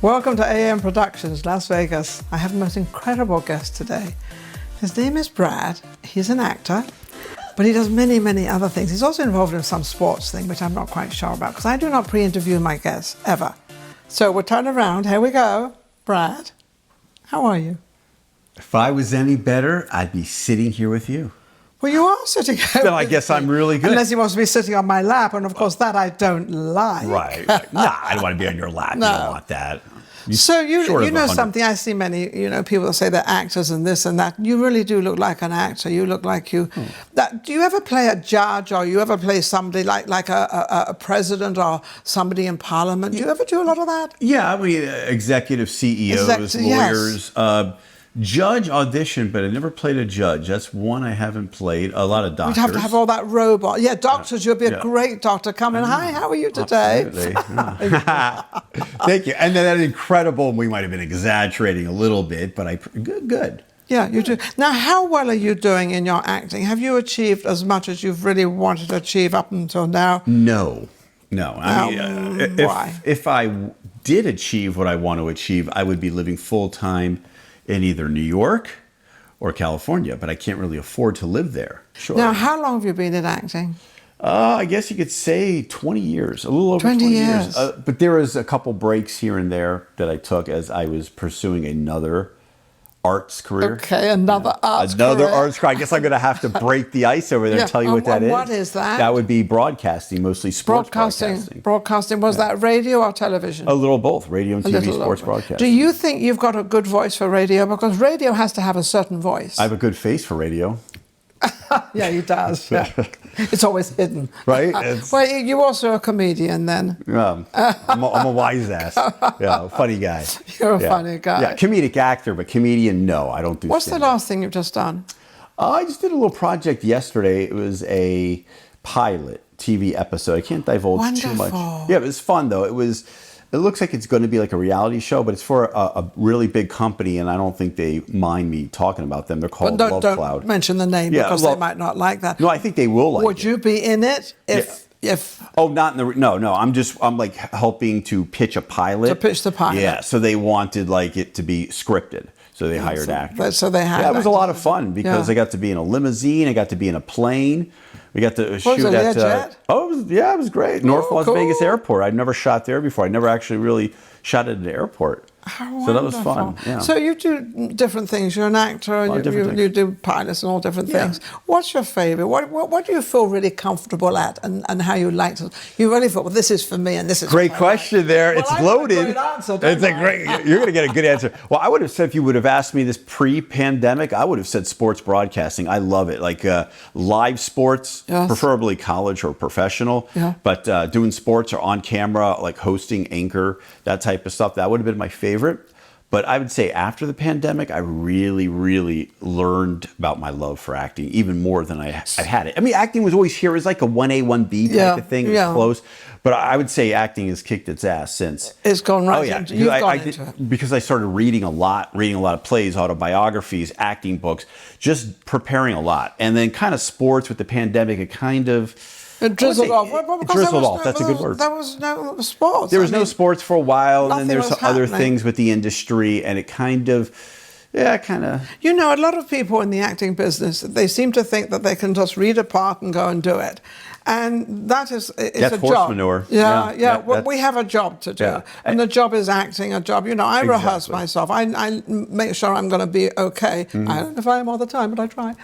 Welcome to AM Productions, Las Vegas. I have the most incredible guest today. His name is Brad. He's an actor, but he does many, many other things. He's also involved in some sports thing, which I'm not quite sure about, because I do not pre-interview my guests, ever. So we'll turn around. Here we go. Brad, how are you? If I was any better, I'd be sitting here with you. Well, you are sitting here. Then I guess I'm really good. Unless he wants to be sitting on my lap, and of course that I don't like. Right. Nah, I don't want to be on your lap. No. You don't want that. So you know something, I see many, people that say they're actors and this and that. You really do look like an actor. You look like you... do you ever play a judge, or you ever play somebody like a president or somebody in parliament? Do you ever do a lot of that? Yeah, I mean, executive CEOs, lawyers, judge audition, but I never played a judge. That's one I haven't played. A lot of doctors. You'd have to have all that robot. Yeah, doctors, you'd be a great doctor. Come in. Hi, how are you today? Absolutely. Thank you. And then that incredible, we might have been exaggerating a little bit, but good. Yeah, you do. Now, how well are you doing in your acting? Have you achieved as much as you've really wanted to achieve up until now? No. I mean, why? If I did achieve what I want to achieve, I would be living full-time in either New York or California, but I can't really afford to live there. Sure. Now, how long have you been in acting? I guess you could say 20 years, a little over 20 years. But there was a couple breaks here and there that I took as I was pursuing another arts career. Okay, another arts career. Another arts career. I guess I'm going to have to break the ice over there and tell you what that is. What is that? That would be broadcasting, mostly sports broadcasting. Broadcasting. Was that radio or television? A little both, radio and TV sports broadcasting. Do you think you've got a good voice for radio? Because radio has to have a certain voice. I have a good face for radio. Yeah, he does. Yeah. It's always hidden. Right? Well, you're also a comedian then. I'm a wise ass. Yeah, funny guy. You're a funny guy. Yeah, comedic actor, but comedian, no, I don't do What's the last thing you've just done? I just did a little project yesterday. It was a pilot TV episode. I can't divulge too much. Yeah, it was fun though. It looks like it's going to be like a reality show, but it's for a really big company, and I don't think they mind me talking about them. They're called Love Cloud. Don't mention the name because they might not like that. No, I think they will like it. Would you be in it if? Oh, not in the no. I'm like helping to pitch a pilot. To pitch the pilot. Yeah, so they wanted like it to be scripted. So they hired actors. So they hired. Yeah, it was a lot of fun because I got to be in a limousine. I got to be in a plane. We got to shoot at. It was great. North Las Vegas Airport. I'd never shot there before. I never actually really shot at an airport. How so that was fun. Yeah. So you do different things. You're an actor, and you do pilots and all different things. What's your favorite? What do you feel really comfortable at, and how you like to? You really feel, well, this is for me, and this is great question. There, well, it's loaded. It's a great. You're going to get a good answer. Well, I would have said if you would have asked me this pre-pandemic, I would have said sports broadcasting. I love it, like live sports, preferably college or professional. Yeah. But doing sports or on camera, like hosting, anchor, that type of stuff, that would have been my favorite. But I would say after the pandemic, I really, really learned about my love for acting, even more than I had it. I mean, acting was always here. It was like a 1A, 1B type of thing. It was close. But I would say acting has kicked its ass since. It's gone right into it. You've gone into it. Because I started reading a lot of plays, autobiographies, acting books, just preparing a lot. And then kind of sports with the pandemic, it kind of... It drizzled off. It drizzled off. That's a good word. There was no sports. There was no sports for a while, and then there's other things with the industry, and it kind of. You know, a lot of people in the acting business, they seem to think that they can just read a part and go and do it. And that's a horse job. Manure. Yeah. Well, we have a job to do. Yeah. And the job is acting, a job. You know, I rehearse myself. I make sure I'm going to be okay. Mm-hmm. I don't know if I am all the time, but I try.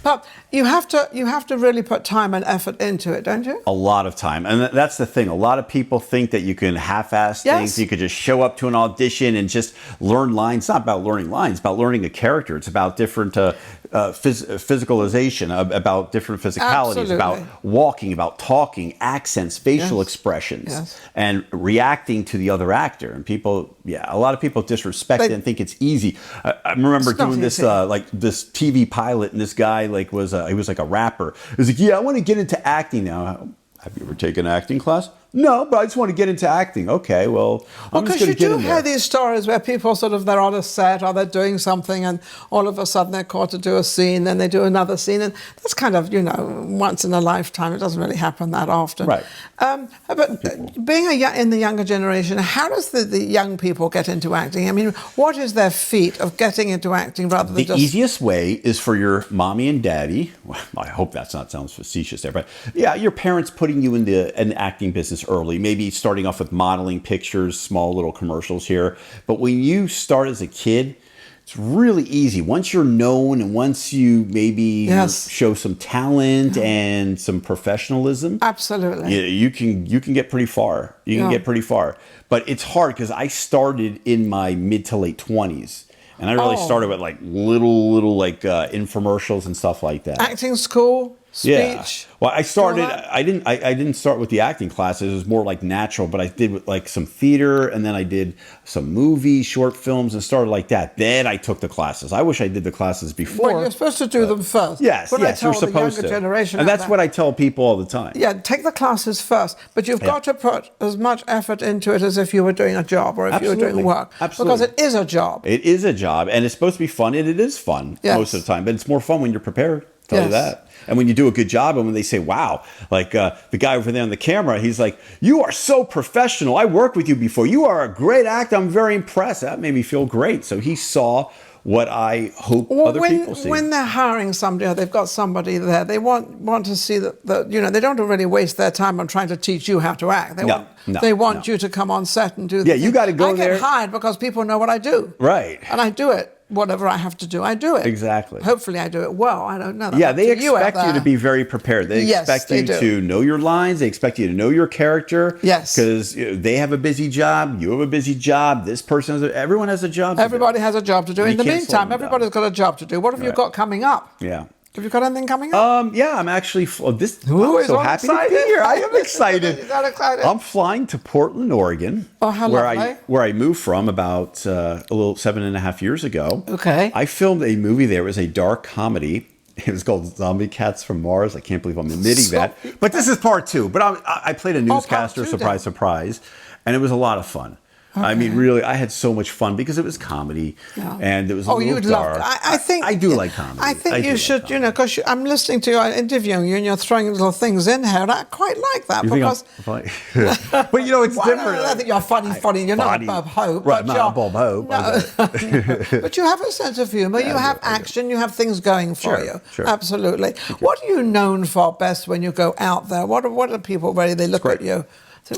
But you have to really put time and effort into it, don't you? A lot of time. And that's the thing. A lot of people think that you can half-ass things. You could just show up to an audition and just learn lines. It's not about learning lines. It's about learning a character. It's about different physicalization, about different physicalities, about walking, about talking, accents, facial expressions, and reacting to the other actor. And people, a lot of people disrespect it and think it's easy. I remember doing this this TV pilot, and this guy he was like a rapper. He was like, I want to get into acting now. Have you ever taken an acting class? No, but I just want to get into acting. Okay, well, I'm just going to get in there. Because you do hear these stories where people sort of, they're on a set or they're doing something and all of a sudden they're called to do a scene, then they do another scene, and that's kind of, once in a lifetime. It doesn't really happen that often. Right. But being in the younger generation, how does the young people get into acting? I mean, what is their feat of getting into acting rather than The easiest way is for your mommy and daddy, well, I hope that's not sounds facetious there, but yeah, your parents putting you into an acting business early, maybe starting off with modeling pictures, small little commercials here. But when you start as a kid, it's really easy. Once you're known and once you maybe show some talent and some professionalism, absolutely, you can get pretty far. You can get pretty far. But it's hard because I started in my mid to late 20s. And I really started with like little infomercials and stuff like that. Acting school, speech. Yeah. Well, I started. I didn't start with the acting classes. It was more like natural. But I did like some theater, and then I did some movies, short films, and started like that. Then I took the classes. I wish I did the classes before. But you're supposed to do them first. Yes, you're supposed to. Generation and that's what I tell people all the time. Yeah, take the classes first. But you've got to put as much effort into it as if you were doing a job or if you were doing work. Absolutely. Because it is a job. It is a job, and it's supposed to be fun, and it is fun most of the time. But it's more fun when you're prepared. Tell you that. And when you do a good job, and when they say, wow, like the guy over there on the camera, he's like, you are so professional. I worked with you before. You are a great actor. I'm very impressed. That made me feel great. So he saw what I hope other people see. When they're hiring somebody or they've got somebody there, they want to see that they don't really waste their time on trying to teach you how to act. They want you to come on set and do the thing. You got to go there. I get hired because people know what I do. Right. And I do it. Whatever I have to do, I do it. Exactly. Hopefully I do it well. I don't know. They expect you to be very prepared. They expect you to know your lines. They expect you to know your character. Yes. Because they have a busy job. You have a busy job. This person everyone has a job to do. Everybody has a job to do. In the meantime, everybody's got a job to do. What have you got coming up? Yeah. Have you got anything coming up? I'm actually I'm so happy to be here. I am excited. I'm flying to Portland, Oregon. Oh, how lovely. Where I moved from about a little 7.5 years ago. Okay. I filmed a movie there. It was a dark comedy. It was called Zombie Cats from Mars. I can't believe I'm admitting that. But this is part 2. But I played a newscaster, surprise. And it was a lot of fun. Okay. I mean, really, I had so much fun because it was comedy, and it was a little dark. I do like comedy. I think you should, because I'm listening to you, interviewing you, and you're throwing little things in here, and I quite like that. You because funny? But it's different. I think you're funny. You're not Bob Hope. Right, not Bob Hope. No. But you have a sense of humour. You have action. You have things going for you. Sure. Absolutely. What are you known for best when you go out there? What are people ready? They look at you. So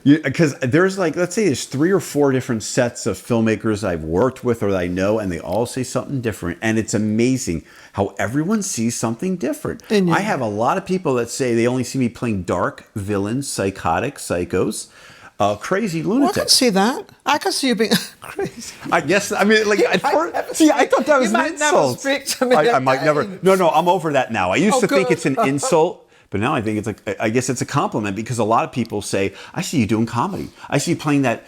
because there's let's say there's 3 or 4 different sets of filmmakers I've worked with or that I know, and they all say something different. And it's amazing how everyone sees something different. I have a lot of people that say they only see me playing dark villains, psychotic, psychos, crazy lunatics. I can see that. I can see you being crazy. I guess, I thought that was an insult. Never speak to me I might never. No, I'm over that now. I used to think it's an insult. But now I think I guess it's a compliment because a lot of people say, I see you doing comedy. I see you playing that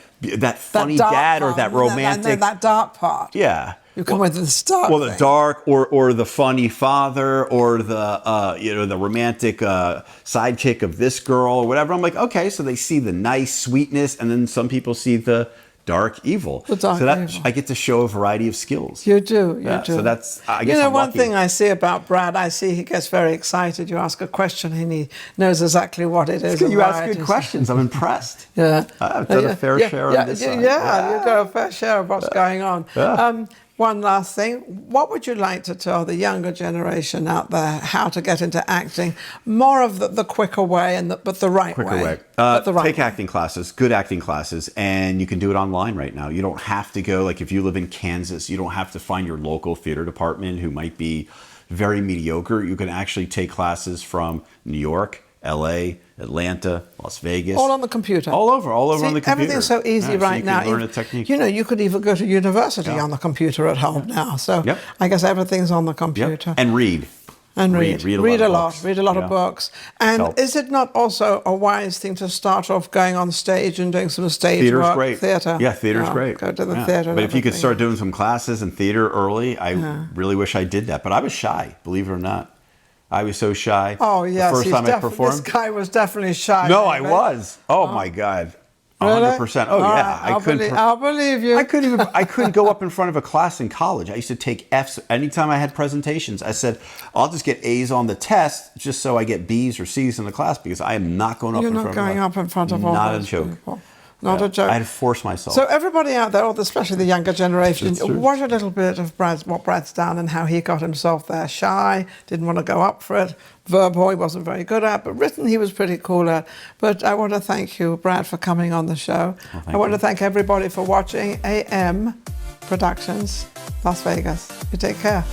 funny dad or that romantic. That dark part. Yeah. You come with the dark. Well, the dark or the funny father or the romantic sidekick of this girl or whatever. I'm like, okay, so they see the nice sweetness, and then some people see the dark evil. Evil. I get to show a variety of skills. You do. So that's, I guess, one thing I see about Brad, I see he gets very excited. You ask a question and he knows exactly what it is. You ask good questions. I'm impressed. I've done a fair share on this side. Yeah, you've got a fair share of what's going on. One last thing. What would you like to tell the younger generation out there how to get into acting? More of the quicker way, but the right way. Take acting classes, good acting classes, and you can do it online right now. You don't have to go, if you live in Kansas, you don't have to find your local theater department who might be very mediocre. You can actually take classes from New York, LA, Atlanta, Las Vegas. All on the computer. All over on the computer. Everything's so easy right now. Learn a technique. You could even go to university on the computer at home now. So I guess everything's on the computer. And read. Read a lot. Read a lot of books. And is it not also a wise thing to start off going on stage and doing some stage work? Great. Theater. Yeah, theater's great. Go to the theater. But if you could start doing some classes in theater early, I really wish I did that. But I was shy, believe it or not. I was so shy. Oh, yes. The first time I performed. This guy was definitely shy. No, I was. Oh, my God. 100%. Oh, yeah. I'll believe you. I couldn't go up in front of a class in college. I used to take Fs anytime I had presentations. I said, I'll just get A's on the test just so I get B's or C's in the class because I am not going up in front of You're not going up in front of all Not those a joke. people. Not a joke. I had to force myself. So everybody out there, especially the younger generation, That's true. watch a little bit of what Brad's done and how he got himself there. Shy, didn't want to go up for it. Verbal, he wasn't very good at, but written he was pretty cool at. But I want to thank you, Brad, for coming on the show. I want to thank everybody for watching AM Productions, Las Vegas. You take care.